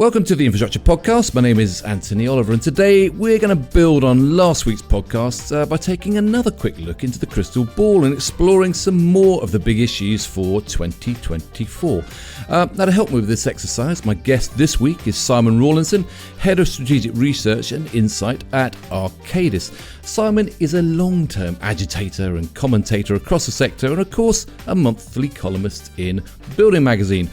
Welcome to the Infrastructure Podcast. My name is Anthony Oliver, and today we're going to build on last week's podcast by taking another quick look into the crystal ball and exploring some more of the big issues for 2024. Now, to help me with this exercise, my guest this week is Simon Rawlinson, Head of Strategic Research and Insight at Arcadis. Simon is a long-term agitator and commentator across the sector, and of course, a monthly columnist in Building Magazine.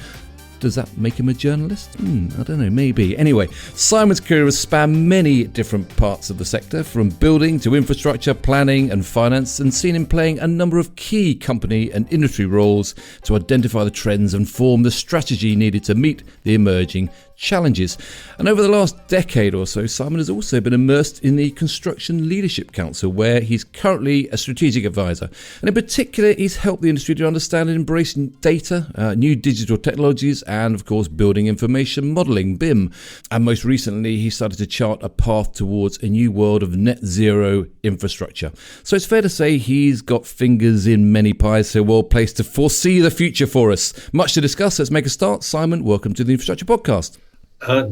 Does that make him a journalist? I don't know, maybe. Anyway, Simon's career has spanned many different parts of the sector, from building to infrastructure, planning and finance, and seen him playing a number of key company and industry roles to identify the trends and form the strategy needed to meet the emerging challenges. And over the last decade or so, Simon has also been immersed in the Construction Leadership Council, where he's currently a strategic advisor. And in particular, he's helped the industry to understand and embrace data, new digital technologies, and of course, building information modelling, BIM. And most recently, he started to chart a path towards a new world of net zero infrastructure. So it's fair to say he's got fingers in many pies, so well placed to foresee the future for us. Much to discuss. Let's make a start. Simon, welcome to the Infrastructure Podcast.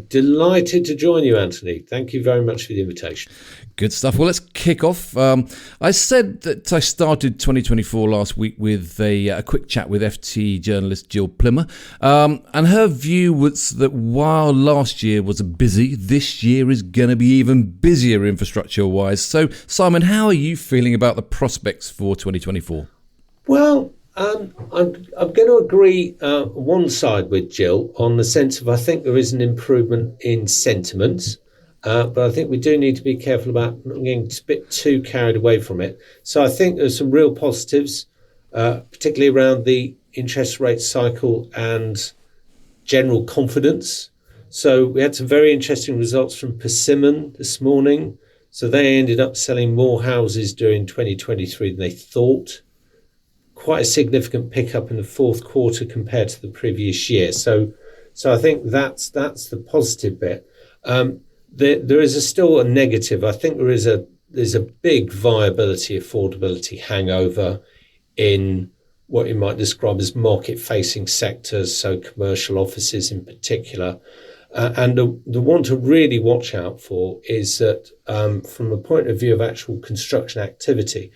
Delighted to join you, Anthony. Thank you very much for the invitation. Good stuff. Well, let's kick off. I said that I started 2024 last week with a quick chat with FT journalist Jill Plimmer. And her view was that while last year was busy, this year is going to be even busier infrastructure-wise. So, Simon, how are you feeling about the prospects for 2024? Well, I'm going to agree one side with Jill on the sense of I think there is an improvement in sentiment, but I think we do need to be careful about not getting a bit too carried away from it. So I think there's some real positives, particularly around the interest rate cycle and general confidence. So we had some very interesting results from Persimmon this morning. So they ended up selling more houses during 2023 than they thought. Quite a significant pickup in the fourth quarter compared to the previous year. So I think that's the positive bit. There is still a negative. I think there's a big viability, affordability hangover in what you might describe as market-facing sectors, so commercial offices in particular. And the one to really watch out for is that from the point of view of actual construction activity,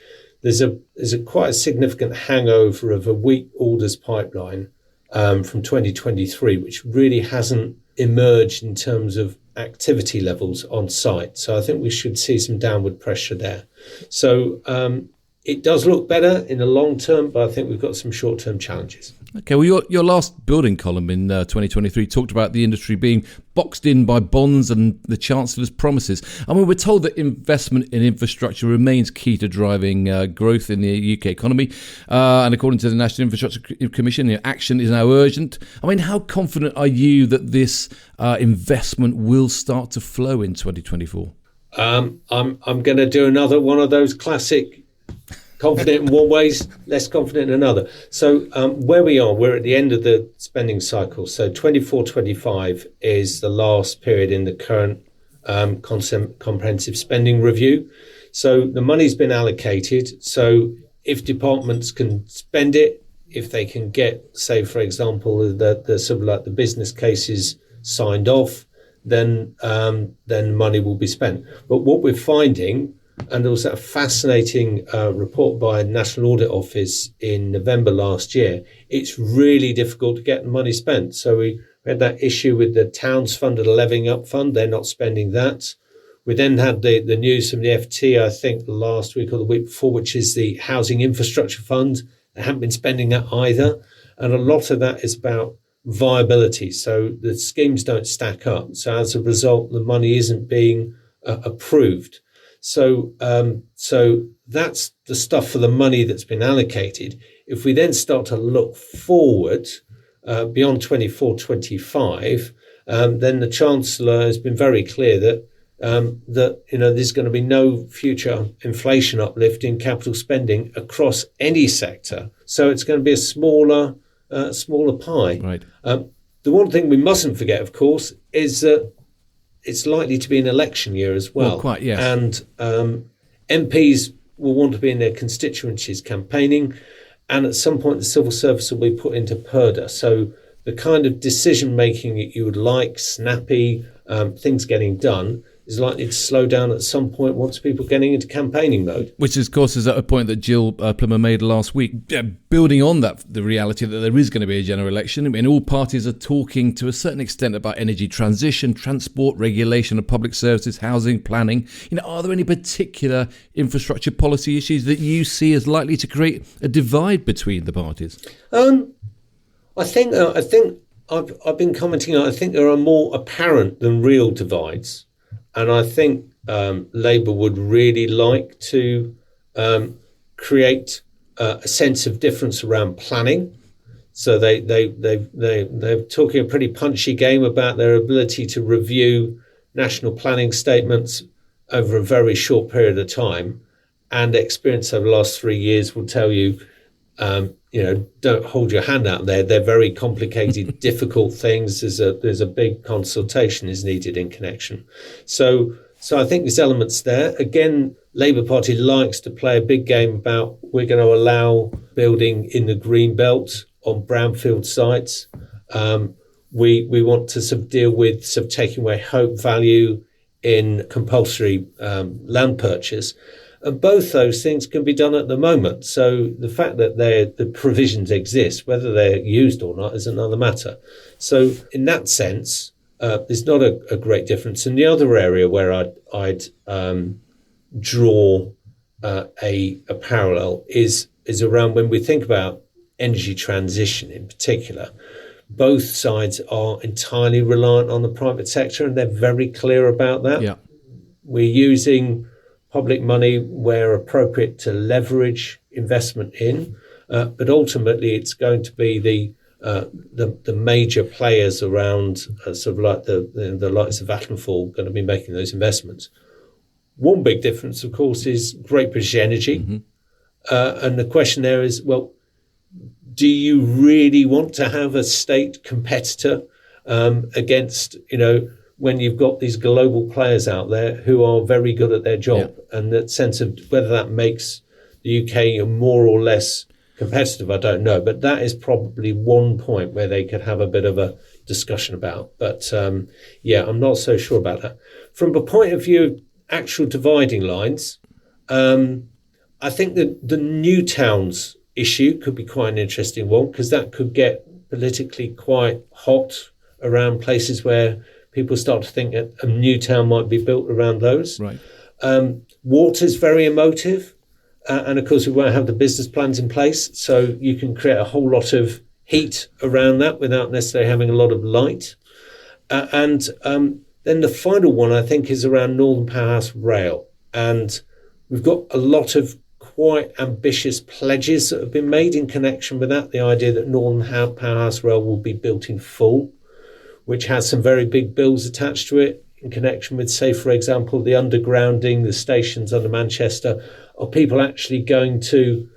there's a quite a significant hangover of a weak orders pipeline from 2023, which really hasn't emerged in terms of activity levels on site. So I think we should see some downward pressure there. So it does look better in the long term, but I think we've got some short-term challenges. Okay, well, your last building column in 2023 talked about the industry being boxed in by bonds and the Chancellor's promises. I mean, we're told that investment in infrastructure remains key to driving growth in the UK economy. And according to the National Infrastructure Commission, action is now urgent. I mean, how confident are you that this investment will start to flow in 2024? I'm going to do another one of those classic confident in one ways, less confident in another. So where we are, we're at the end of the spending cycle. So 24-25 is the last period in the current comprehensive spending review. So the money's been allocated. So if departments can spend it, if they can get, say, for example, the sort of like the business cases signed off, then money will be spent. But what we're finding, and there was a fascinating report by the National Audit Office in November last year, it's really difficult to get the money spent. So we had that issue with the Towns Fund and the Levelling Up Fund. They're not spending that. We then had the news from the FT, I think, last week or the week before, which is the Housing Infrastructure Fund. They haven't been spending that either. And a lot of that is about viability. So the schemes don't stack up. So as a result, the money isn't being approved. So that's the stuff for the money that's been allocated. If we then start to look forward beyond 24-25, then the Chancellor has been very clear that there's going to be no future inflation uplift in capital spending across any sector. So it's going to be a smaller pie. Right. The one thing we mustn't forget, of course, is that it's likely to be an election year as well. Quite, yes. And MPs will want to be in their constituencies campaigning, and at some point the civil service will be put into purdah. So the kind of decision making that you would like, snappy, things getting done, is likely to slow down at some point once people getting into campaigning mode. Which, of course, is a point that Jill Plummer made last week. Building on that, the reality that there is going to be a general election. I mean, all parties are talking to a certain extent about energy transition, transport, regulation of public services, housing, planning. Are there any particular infrastructure policy issues that you see as likely to create a divide between the parties? I think I've been commenting on. I think there are more apparent than real divides. And I think Labour would really like to create a sense of difference around planning. So they're talking a pretty punchy game about their ability to review national planning statements over a very short period of time. And experience over the last 3 years will tell you, don't hold your hand out there. They're very complicated, difficult things. There's a big consultation is needed in connection. So I think there's elements there. Again, Labour Party likes to play a big game about we're going to allow building in the green belt on brownfield sites. We want to sort of deal with sort of taking away hope value in compulsory land purchase. And both those things can be done at the moment. So the fact that the provisions exist, whether they're used or not, is another matter. So in that sense, there's not a great difference. And the other area where I'd draw a parallel is around when we think about energy transition in particular. Both sides are entirely reliant on the private sector, and they're very clear about that. Yeah. We're using public money where appropriate to leverage investment in, but ultimately it's going to be the major players around, sort of like the likes of Vattenfall, going to be making those investments. One big difference, of course, is Great British Energy, and the question there is, well, do you really want to have a state competitor against, when you've got these global players out there who are very good at their job, and that sense of whether that makes the UK more or less competitive, I don't know. But that is probably one point where they could have a bit of a discussion about. But I'm not so sure about that. From the point of view of actual dividing lines, I think that the new towns issue could be quite an interesting one, because that could get politically quite hot around places where people start to think that a new town might be built around those. Right. Water's very emotive. And of course, we won't have the business plans in place. So you can create a whole lot of heat around that without necessarily having a lot of light. And then the final one, I think, is around Northern Powerhouse Rail. And we've got a lot of quite ambitious pledges that have been made in connection with that. The idea that Northern Powerhouse Rail will be built in full, which has some very big bills attached to it in connection with, say, for example, the undergrounding, the stations under Manchester. Are people actually going to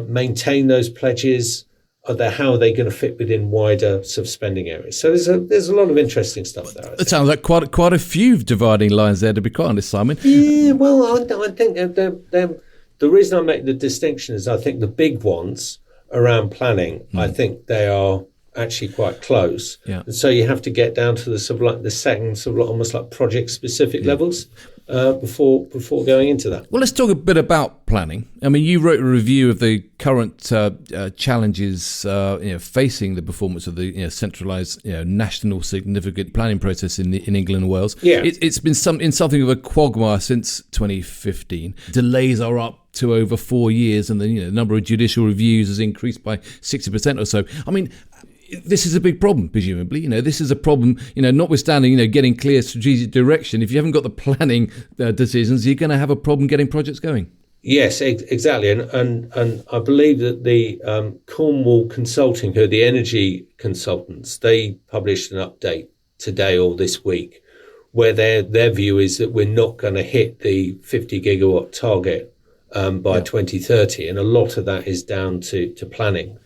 maintain those pledges? How are they going to fit within wider sort of spending areas? So there's a lot of interesting stuff there. It sounds like quite a few dividing lines there, to be quite honest, Simon. Yeah, well, I think the reason I make the distinction is I think the big ones around planning, I think they are actually quite close. Yeah. And so you have to get down to the sort of like the second sort of like almost like project specific levels before going into that. Well, let's talk a bit about planning. I mean, you wrote a review of the current challenges facing the performance of the centralised national significant planning process in England and Wales. Yeah. It's been something of a quagmire since 2015. Delays are up to over 4 years, and the number of judicial reviews has increased by 60% or so. I mean, this is a big problem, presumably. This is a problem, notwithstanding, getting clear strategic direction. If you haven't got the planning decisions, you're going to have a problem getting projects going. Yes, exactly. And I believe that the Cornwall Consulting, who are the energy consultants, they published an update today or this week where their view is that we're not going to hit the 50 gigawatt target by 2030. And a lot of that is down to planning.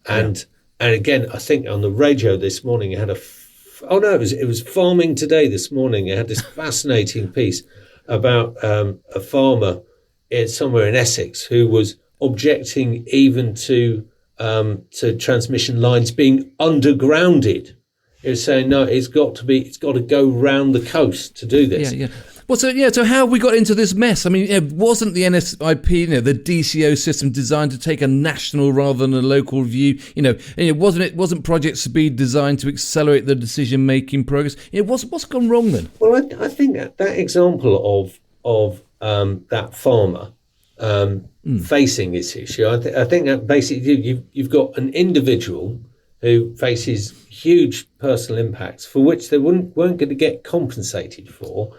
And again, I think on the radio this morning, it had it was Farming Today this morning. It had this fascinating piece about a farmer somewhere in Essex who was objecting even to to transmission lines being undergrounded. It was saying, no, it's got to go round the coast to do this. Yeah. Well, so how have we got into this mess? I mean, wasn't the NSIP, the DCO system designed to take a national rather than a local view? Wasn't Project Speed designed to accelerate the decision-making progress? What's gone wrong then? Well, I think that example of that farmer facing this issue, I think that basically you've got an individual who faces huge personal impacts for which they weren't going to get compensated for,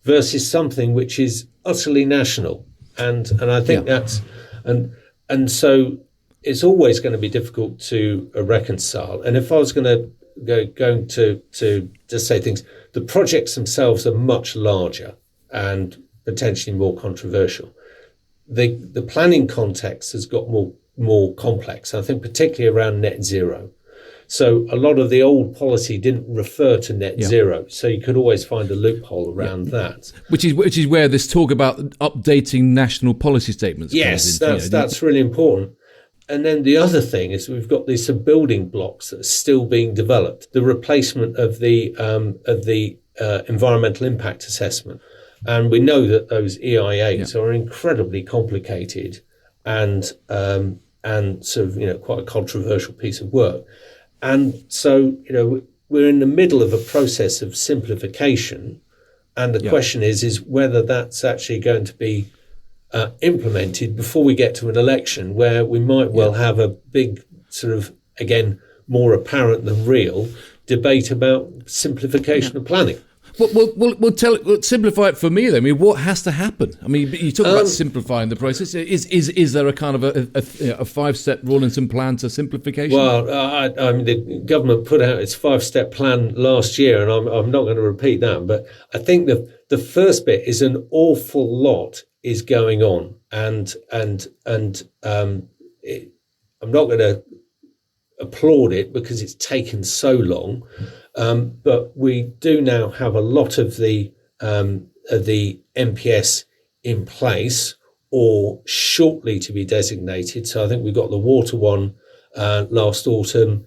versus something which is utterly national, and I think that's and so it's always going to be difficult to reconcile. And if I was going to just say things, the projects themselves are much larger and potentially more controversial. The planning context has got more complex. I think particularly around net zero. So a lot of the old policy didn't refer to net zero, so you could always find a loophole around that. Which is where this talk about updating national policy statements comes in. That's really important. And then the other thing is we've got these building blocks that are still being developed. The replacement of the environmental impact assessment, and we know that those EIAs are incredibly complicated and sort of quite a controversial piece of work. And so, we're in the middle of a process of simplification. And the question is whether that's actually going to be implemented before we get to an election where we might well have a big sort of, again, more apparent than real debate about simplification of planning. We'll simplify it for me then. I mean, what has to happen? I mean, you talk about simplifying the process. Is there a kind of a 5-step Rawlinson plan to simplification? Well, I mean, the government put out its 5-step plan last year, and I'm not going to repeat that. But I think the first bit is an awful lot is going on, and I'm not going to applaud it because it's taken so long. But we do now have a lot of the MPS in place or shortly to be designated. So I think we got the water one last autumn.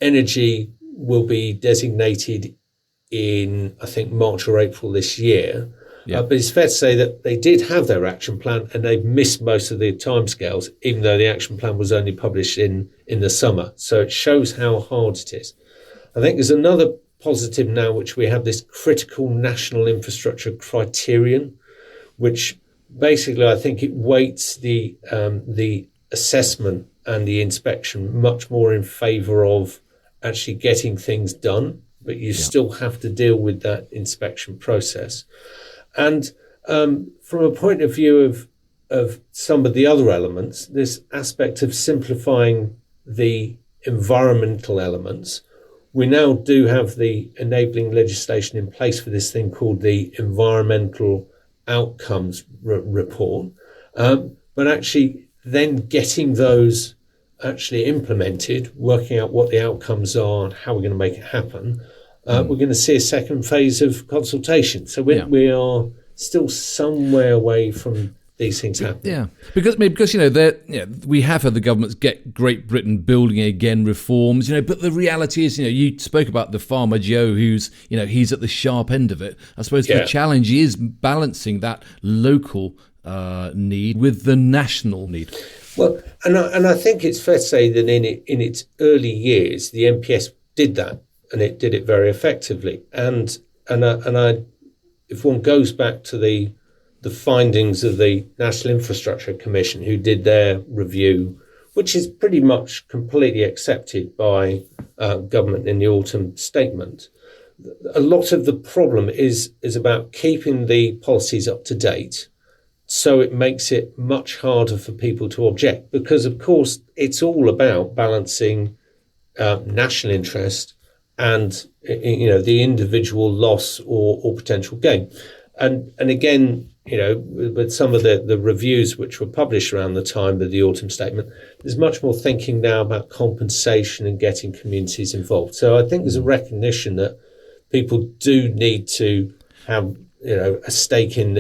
Energy will be designated in, I think, March or April this year. But it's fair to say that they did have their action plan and they've missed most of the timescales, even though the action plan was only published in the summer. So it shows how hard it is. I think there's another positive now, which we have this critical national infrastructure criterion, which basically I think it weights the assessment and the inspection much more in favour of actually getting things done, but you still have to deal with that inspection process. And from a point of view of some of the other elements, this aspect of simplifying the environmental elements, we now do have the enabling legislation in place for this thing called the Environmental Outcomes Report. But actually then getting those actually implemented, working out what the outcomes are and how we're going to make it happen, we're going to see a second phase of consultation. So we are still somewhere away from these things happen. Yeah, because we have had the governments get Great Britain building again reforms, but the reality is, you spoke about the farmer Joe who's, he's at the sharp end of it. I suppose the challenge is balancing that local need with the national need. Well, and I think it's fair to say that in its early years, the MPS did that, and it did it very effectively. And if one goes back to the findings of the National Infrastructure Commission, who did their review, which is pretty much completely accepted by government in the autumn statement. A lot of the problem is about keeping the policies up to date, so it makes it much harder for people to object, because of course it's all about balancing national interest and the individual loss or potential gain. And again, with some of the reviews which were published around the time of the autumn statement, there's much more thinking now about compensation and getting communities involved. So I think there's a recognition that people do need to have a stake in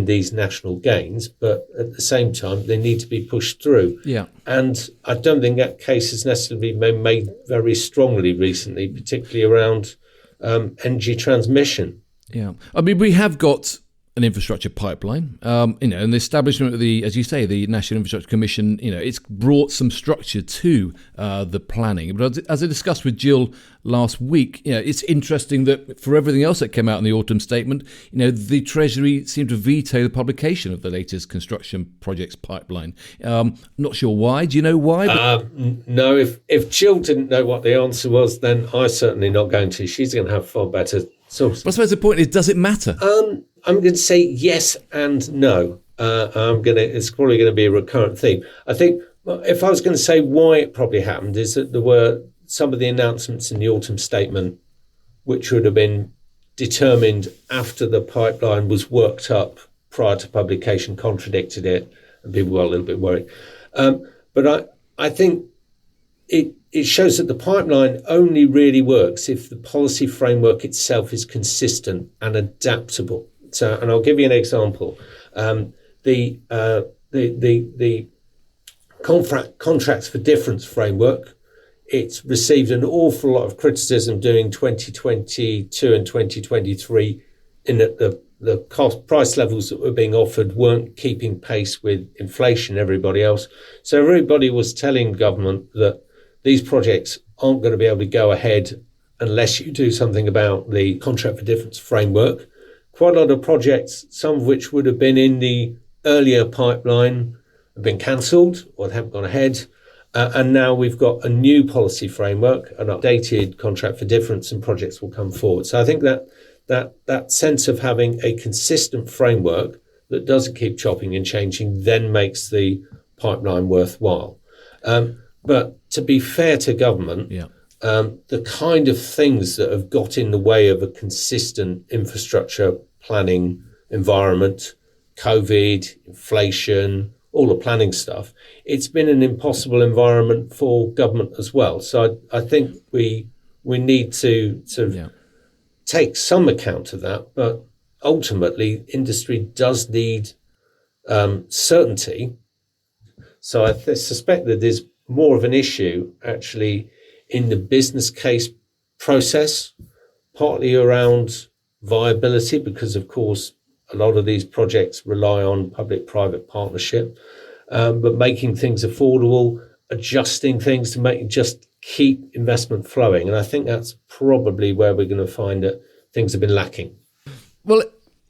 these national gains, but at the same time they need to be pushed through. Yeah, and I don't think that case has necessarily been made very strongly recently, particularly around energy transmission. Yeah, I mean, we have got an infrastructure pipeline, and the establishment of the, as you say, the National Infrastructure Commission, it's brought some structure to the planning. But as I discussed with Jill last week, it's interesting that for everything else that came out in the autumn statement, the Treasury seemed to veto the publication of the latest construction projects pipeline. Not sure why. Do you know why? No, if Jill didn't know what the answer was, then I'm certainly not going to. She's going to have far better sources. But I suppose the point is, does it matter? I'm going to say yes and no. It's probably going to be a recurrent theme. I think if I was going to say why it probably happened is that there were some of the announcements in the autumn statement which would have been determined after the pipeline was worked up prior to publication contradicted it, and people were a little bit worried. But I think it shows that the pipeline only really works if the policy framework itself is consistent and adaptable. So, and I'll give you an example. The contracts for difference framework, it's received an awful lot of criticism during 2022 and 2023 in that the cost price levels that were being offered weren't keeping pace with inflation, everybody else. So everybody was telling government that these projects aren't going to be able to go ahead unless you do something about the contract for difference framework. Quite a lot of projects, some of which would have been in the earlier pipeline, have been cancelled or they haven't gone ahead. And now we've got a new policy framework, an updated contract for difference, and projects will come forward. So I think that sense of having a consistent framework that doesn't keep chopping and changing then makes the pipeline worthwhile. But to be fair to government, the kind of things that have got in the way of a consistent infrastructure planning environment, COVID, inflation, all the planning stuff, it's been an impossible environment for government as well. So I think we need to sort of take some account of that, but ultimately industry does need certainty. So I suspect that there's more of an issue actually in the business case process, partly around viability, because of course a lot of these projects rely on public-private partnership, but making things affordable, adjusting things to just keep investment flowing. And I think that's probably where we're going to find that things have been lacking. Well,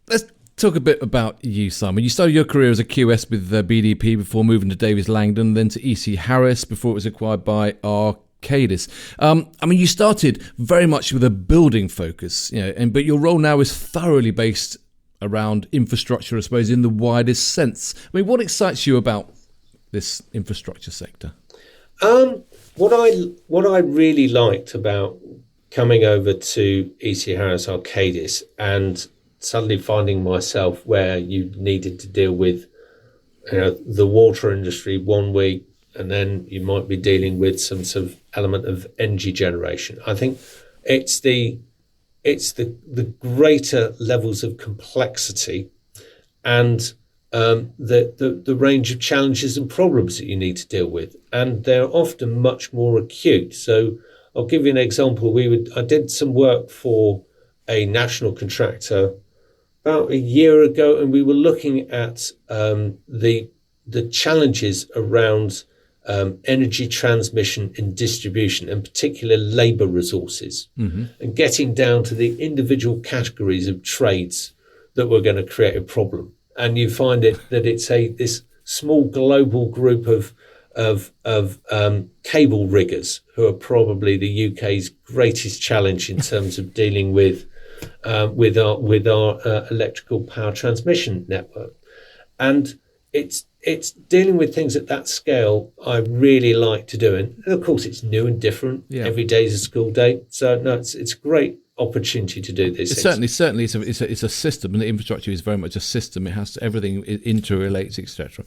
let's talk a bit about you, Simon. You started your career as a QS with BDP before moving to Davies Langdon, then to EC Harris before it was acquired by Arcadis. I mean, you started very much with a building focus, but your role now is thoroughly based around infrastructure, I suppose, in the widest sense. I mean, what excites you about this infrastructure sector? What I really liked about coming over to EC Harris Arcadis and suddenly finding myself where you needed to deal with the water industry one week, and then you might be dealing with some sort of element of energy generation. I think it's the greater levels of complexity and the range of challenges and problems that you need to deal with, and they're often much more acute. So I'll give you an example. I did some work for a national contractor about a year ago, and we were looking at the challenges around energy transmission and distribution, and particular labour resources, and getting down to the individual categories of trades that were going to create a problem. And you find that it's this small global group of cable riggers who are probably the UK's greatest challenge in terms of dealing with our electrical power transmission network. And it's dealing with things at that scale I really like to do. And of course, it's new and different. Yeah. Every day is a school day. So no, it's a great opportunity to do this. Certainly, it's a system, and the infrastructure is very much a system. It has to, everything interrelates, etc.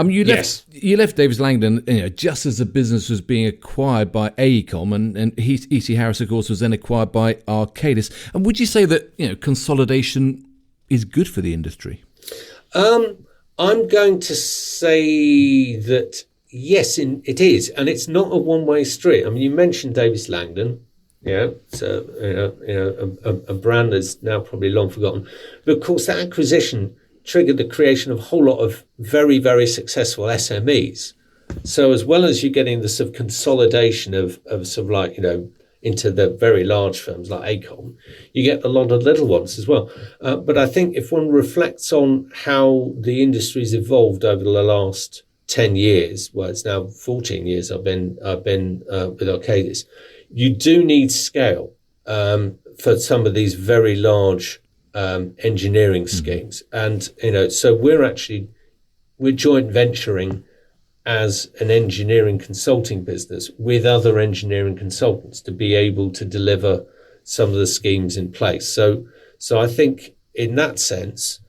You left Davis Langdon, just as the business was being acquired by AECOM, and E.C. Harris, of course, was then acquired by Arcadis. And would you say that consolidation is good for the industry? I'm going to say that yes, it is, and it's not a one-way street. I mean, you mentioned Davis Langdon. Yeah, so a brand that's now probably long forgotten. But of course, that acquisition triggered the creation of a whole lot of very, very successful SMEs. So as well as you getting the sort of consolidation of sort of like, into the very large firms like AECOM, you get a lot of little ones as well. But I think if one reflects on how the industry's evolved over the last 10 years, well, it's now 14 years I've been with Arcadis, you do need scale for some of these very large engineering schemes. And, so we're joint venturing as an engineering consulting business with other engineering consultants to be able to deliver some of the schemes in place. So I think in that sense,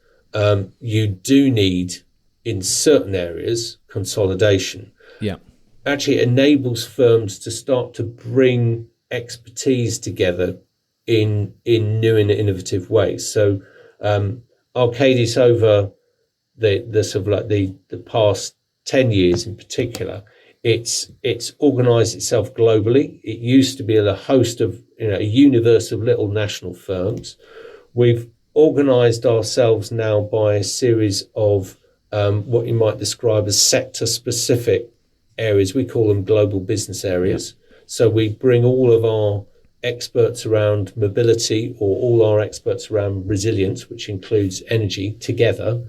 you do need, in certain areas, consolidation. Yeah. Actually enables firms to start to bring expertise together in new and innovative ways. So Arcadis, over the sort of like the past 10 years in particular, it's organized itself globally. It used to be a host of a universe of little national firms. We've organized ourselves now by a series of what you might describe as sector specific areas. We call them global business areas. Yeah. So we bring all of our experts around mobility, or all our experts around resilience, which includes energy, together,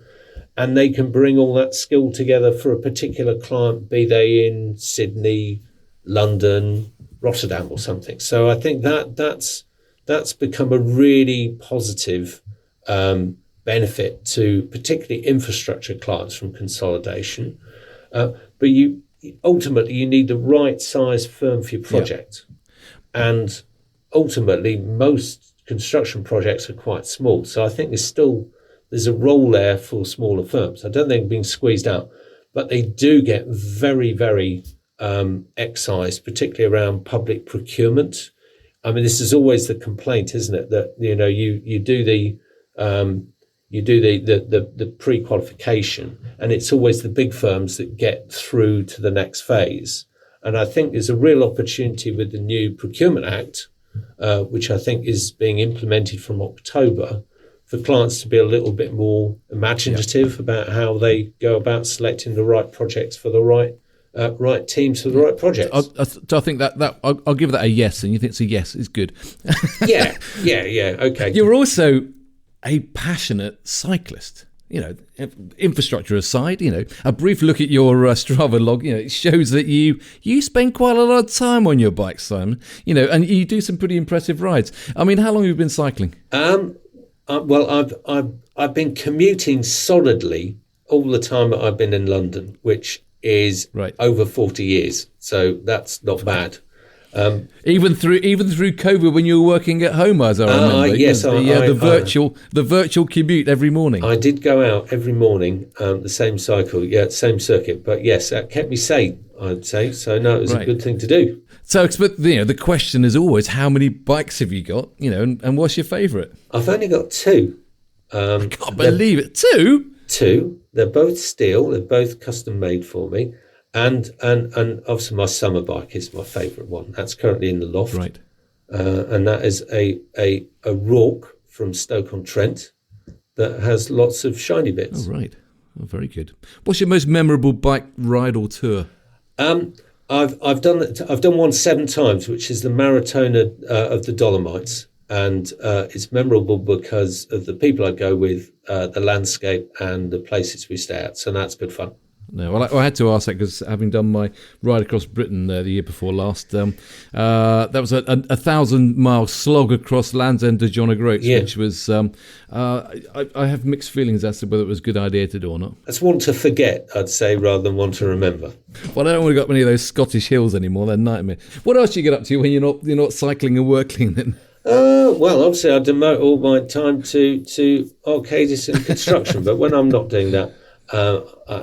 and they can bring all that skill together for a particular client, be they in Sydney, London, Rotterdam or something. So I think that's become a really positive benefit to particularly infrastructure clients from consolidation. But you ultimately need the right size firm for your project. Yeah. And ultimately, most construction projects are quite small. So I think there's a role there for smaller firms. I don't think being squeezed out, but they do get very, very excised, particularly around public procurement. I mean, this is always the complaint, isn't it? That you do the pre-qualification, and it's always the big firms that get through to the next phase. And I think there's a real opportunity with the new Procurement Act, which I think is being implemented from October, for clients to be a little bit more imaginative about how they go about selecting the right projects for the right teams for the right projects. I think that I'll give that a yes, and you think it's a yes, it's good. yeah, okay. You're also a passionate cyclist. Infrastructure aside, a brief look at your Strava log, it shows that you spend quite a lot of time on your bike, Simon, and you do some pretty impressive rides. I mean, how long have you been cycling? Well, I've been commuting solidly all the time that I've been in London, which is over 40 years. So that's not bad. Even through COVID, when you were working at home, as I remember, yes, the virtual commute every morning. I did go out every morning, the same cycle, same circuit. But yes, that kept me sane, I'd say. So no, it was a good thing to do. So, but the question is always, how many bikes have you got? And what's your favourite? I've only got two. I can't believe it. Two. They're both steel. They're both custom made for me. And obviously my summer bike is my favourite one. That's currently in the loft. Right. And that is a Rourke from Stoke-on-Trent that has lots of shiny bits. Oh, right. Oh, very good. What's your most memorable bike ride or tour? I've done one 7 times, which is the Maratona of the Dolomites. And it's memorable because of the people I go with, the landscape and the places we stay at. So that's good fun. No, well, I had to ask that because having done my ride across Britain the year before last, that was a 1,000-mile slog across Land's End to John O'Groats, which was, I have mixed feelings as to whether it was a good idea to do or not. That's one to forget, I'd say, rather than one to remember. Well, I don't want to go up many of those Scottish hills anymore. They're a nightmare. What else do you get up to when you're not cycling and working then? Well, obviously, I devote all my time to Arcadis and construction, but when I'm not doing that,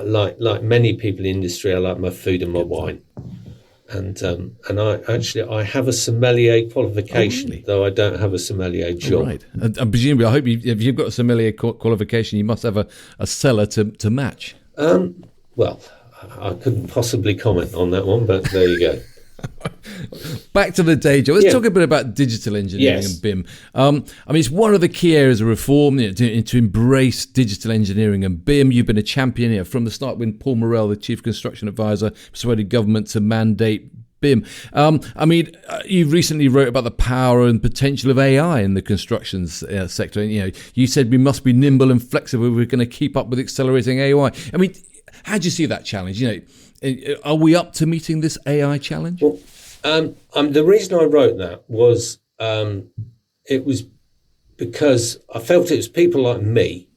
like many people in the industry, I like my food and my wine. And I have a sommelier qualification, though I don't have a sommelier job. Right. And presumably, I hope if you've got a sommelier qualification, you must have a cellar to match. Well, I couldn't possibly comment on that one, but there you go. Back to the day job. Let's talk a bit about digital engineering and BIM. I mean, it's one of the key areas of reform, to embrace digital engineering and BIM. You've been a champion from the start when Paul Morrell, the Chief Construction Advisor, persuaded government to mandate BIM. I mean, you recently wrote about the power and potential of AI in the construction sector. And, you said we must be nimble and flexible if we're going to keep up with accelerating AI. I mean, how do you see that challenge? Are we up to meeting this AI challenge? Well, the reason I wrote that was it was because I felt it was people like me,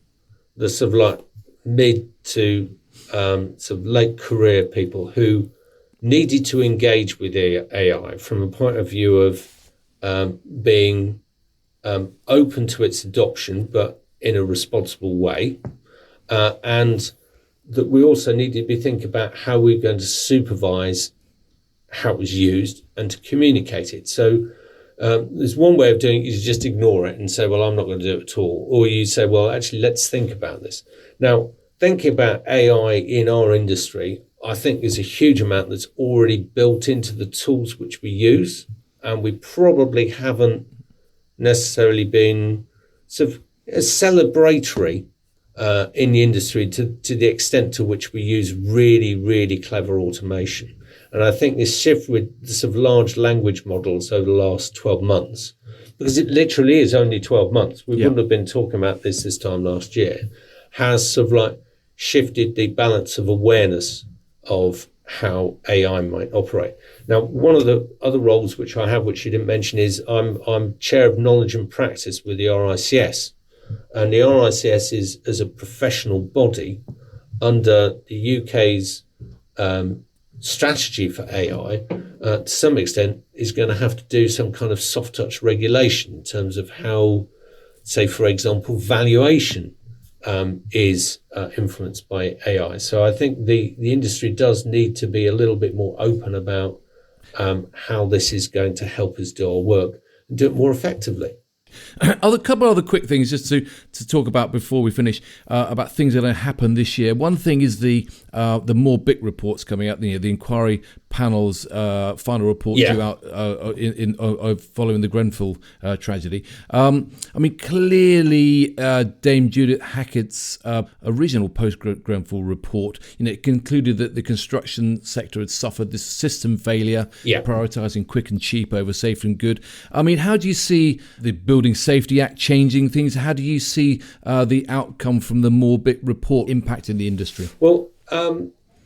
the sort of like mid to sort of late career people who needed to engage with AI from a point of view of being open to its adoption, but in a responsible way, and that we also needed to be thinking about how we're going to supervise how it was used and to communicate it. So there's one way of doing it is just ignore it and say, well, I'm not going to do it at all. Or you say, well, actually, let's think about this. Now, thinking about AI in our industry, I think there's a huge amount that's already built into the tools which we use. And we probably haven't necessarily been sort of celebratory in the industry to the extent to which we use really, really clever automation. And I think this shift with the sort of large language models over the last 12 months, because it literally is only 12 months, we wouldn't have been talking about this time last year, has sort of like shifted the balance of awareness of how AI might operate. Now, one of the other roles which I have, which you didn't mention, is I'm chair of knowledge and practice with the RICS. And the RICS is, as a professional body, under the UK's strategy for AI, to some extent, is going to have to do some kind of soft touch regulation in terms of how, say, for example, valuation is influenced by AI. So I think the industry does need to be a little bit more open about how this is going to help us do our work and do it more effectively. A couple of other quick things just to talk about before we finish about things that are going to happen this year. One thing is the more BIC reports coming out. The inquiry panel's final report due out following the Grenfell tragedy. I mean, clearly, Dame Judith Hackett's original post-Grenfell report, it concluded that the construction sector had suffered this system failure, prioritising quick and cheap over safe and good. I mean, how do you see the Building Safety Act changing things? How do you see the outcome from the more BIC report impacting the industry? Well,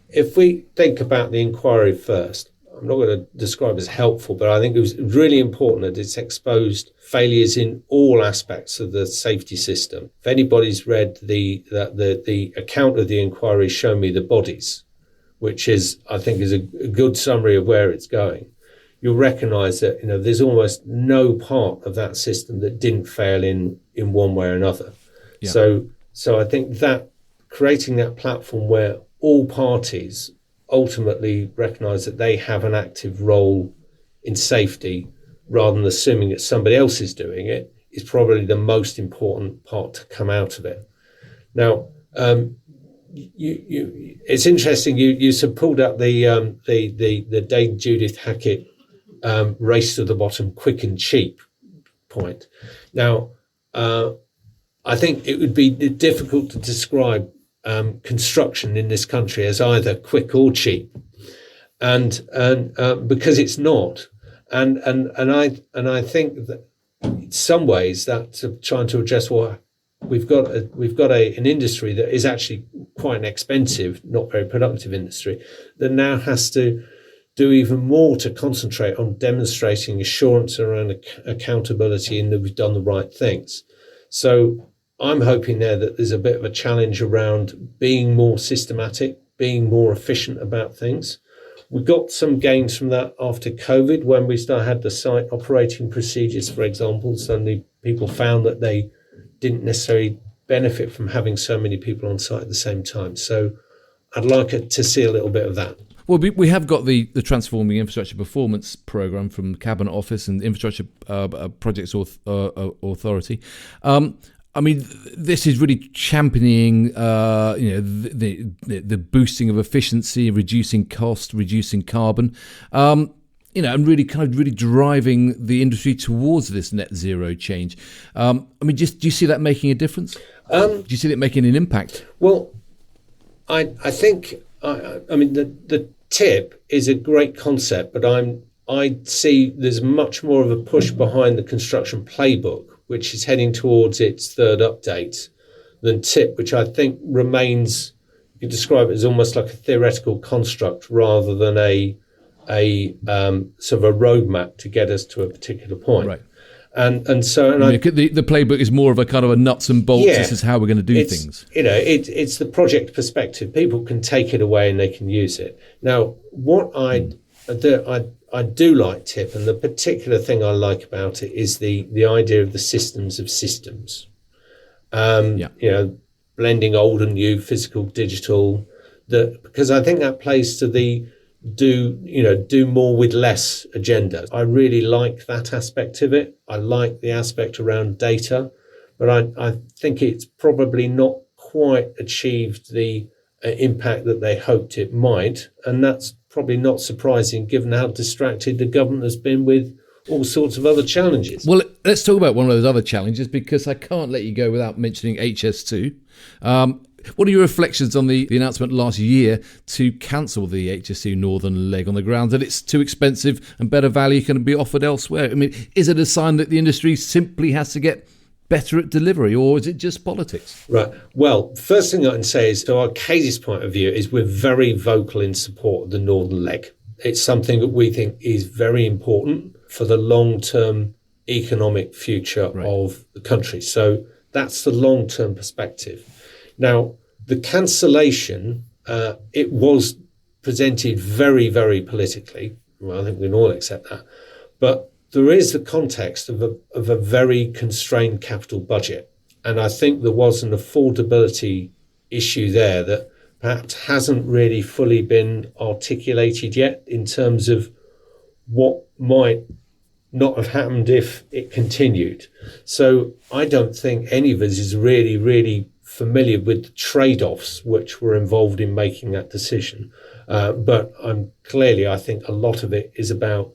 if we think about the inquiry first, I'm not going to describe it as helpful, but I think it was really important that it's exposed failures in all aspects of the safety system. If anybody's read the account of the inquiry, Show Me the Bodies, which is, I think, is a good summary of where it's going, you'll recognise that there's almost no part of that system that didn't fail in one way or another. Yeah. So I think that creating that platform where all parties ultimately recognise that they have an active role in safety rather than assuming that somebody else is doing it is probably the most important part to come out of it. Now, it's interesting. You sort of pulled up the Dame Judith Hackett race to the bottom, quick and cheap point. Now, I think it would be difficult to describe construction in this country as either quick or cheap, and because it's not, and I think that in some ways that's trying to address what we've got an industry that is actually quite an expensive, not very productive industry that now has to do even more to concentrate on demonstrating assurance around accountability and that we've done the right things. So I'm hoping there that there's a bit of a challenge around being more systematic, being more efficient about things. We got some gains from that after COVID when we had the site operating procedures, for example. Suddenly people found that they didn't necessarily benefit from having so many people on site at the same time. So I'd like to see a little bit of that. Well, we have got the Transforming Infrastructure Performance Programme from the Cabinet Office and Infrastructure Projects Authority. I mean, this is really championing, the boosting of efficiency, reducing cost, reducing carbon, and really driving the industry towards this net zero change. I mean, do you see that making a difference? Do you see it making an impact? Well, I think the tip is a great concept, but I see there's much more of a push behind the construction playbook, which is heading towards its third update, than TIP, which I think remains, you describe it as almost like a theoretical construct rather than a sort of a roadmap to get us to a particular point. Right. So the playbook is more of a kind of a nuts and bolts. Yeah, this is how we're going to do things. It's the project perspective. People can take it away and they can use it. Now, what I do like TIP, and the particular thing I like about it is the idea of the systems of systems. Blending old and new, physical, digital. Because I think that plays to the do more with less agenda. I really like that aspect of it. I like the aspect around data, but I think it's probably not quite achieved the impact that they hoped it might, and that's probably not surprising given how distracted the government has been with all sorts of other challenges. Well, let's talk about one of those other challenges, because I can't let you go without mentioning HS2. What are your reflections on the announcement last year to cancel the HS2 northern leg on the grounds that it's too expensive and better value can be offered elsewhere? I mean, is it a sign that the industry simply has to get better at delivery, or is it just politics? Right. Well, first thing I can say is, to Arcadis' point of view, is we're very vocal in support of the northern leg. It's something that we think is very important for the long-term economic future of the country. So that's the long-term perspective. Now, the cancellation, it was presented very, very politically. Well, I think we can all accept that. But there is the context of a very constrained capital budget. And I think there was an affordability issue there that perhaps hasn't really fully been articulated yet in terms of what might not have happened if it continued. So I don't think any of us is really, really familiar with the trade-offs which were involved in making that decision. But I think a lot of it is about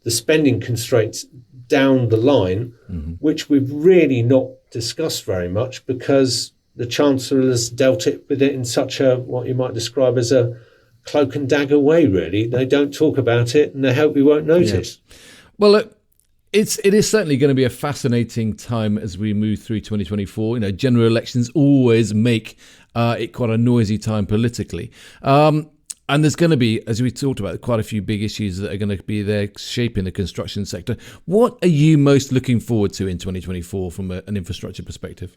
the spending constraints down the line, which we've really not discussed very much because the Chancellor has dealt with it in such a, what you might describe as a cloak and dagger way, really. They don't talk about it and they hope we won't notice. Yeah. Well, look, it is certainly going to be a fascinating time as we move through 2024. General elections always make it quite a noisy time politically. And there's going to be, as we talked about, quite a few big issues that are going to be there shaping the construction sector. What are you most looking forward to in 2024 from an infrastructure perspective?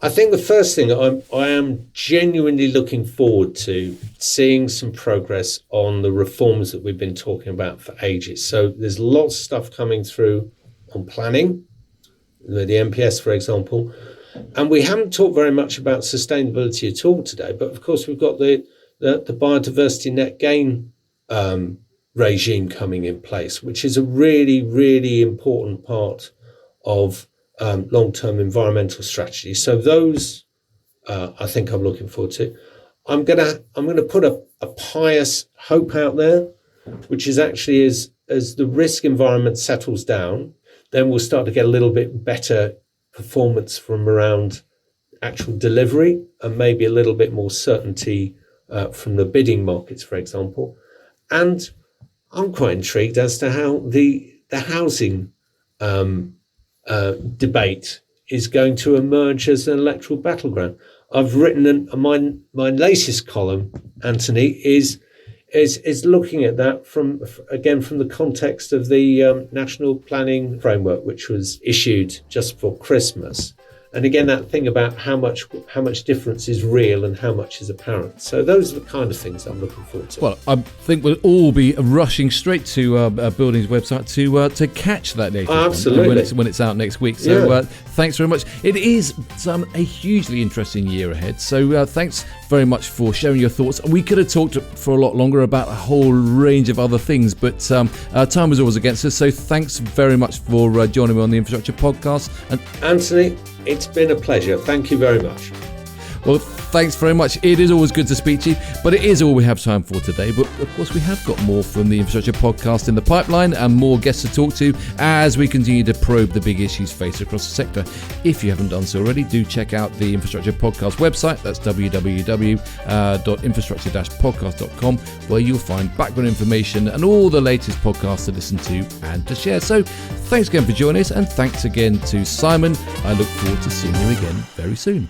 I think the first thing I am genuinely looking forward to seeing some progress on the reforms that we've been talking about for ages. So there's lots of stuff coming through on planning, the MPS, for example. And we haven't talked very much about sustainability at all today. But of course, we've got the biodiversity net gain regime coming in place, which is a really, really important part of long-term environmental strategy. So those, I think I'm looking forward to. I'm gonna put a pious hope out there, which is actually as the risk environment settles down, then we'll start to get a little bit better performance from around actual delivery and maybe a little bit more certainty from the bidding markets, for example. And I'm quite intrigued as to how the housing debate is going to emerge as an electoral battleground. I've written my latest column, Anthony, is looking at that from the context of the National Planning Framework, which was issued just before Christmas, And again, that thing about how much difference is real and how much is apparent. So those are the kind of things I'm looking forward to. Well, I think we'll all be rushing straight to Building's website to catch that latest one absolutely when it's out next week. So thanks very much. It is a hugely interesting year ahead. So thanks very much for sharing your thoughts. We could have talked for a lot longer about a whole range of other things, but time was always against us. So thanks very much for joining me on the Infrastructure Podcast. And Anthony, it's been a pleasure. Thank you very much. Well, thanks very much. It is always good to speak to you, but it is all we have time for today. But of course, we have got more from the Infrastructure Podcast in the pipeline and more guests to talk to as we continue to probe the big issues faced across the sector. If you haven't done so already, do check out the Infrastructure Podcast website. That's www.infrastructure-podcast.com, where you'll find background information and all the latest podcasts to listen to and to share. So thanks again for joining us, and thanks again to Simon. I look forward to seeing you again very soon.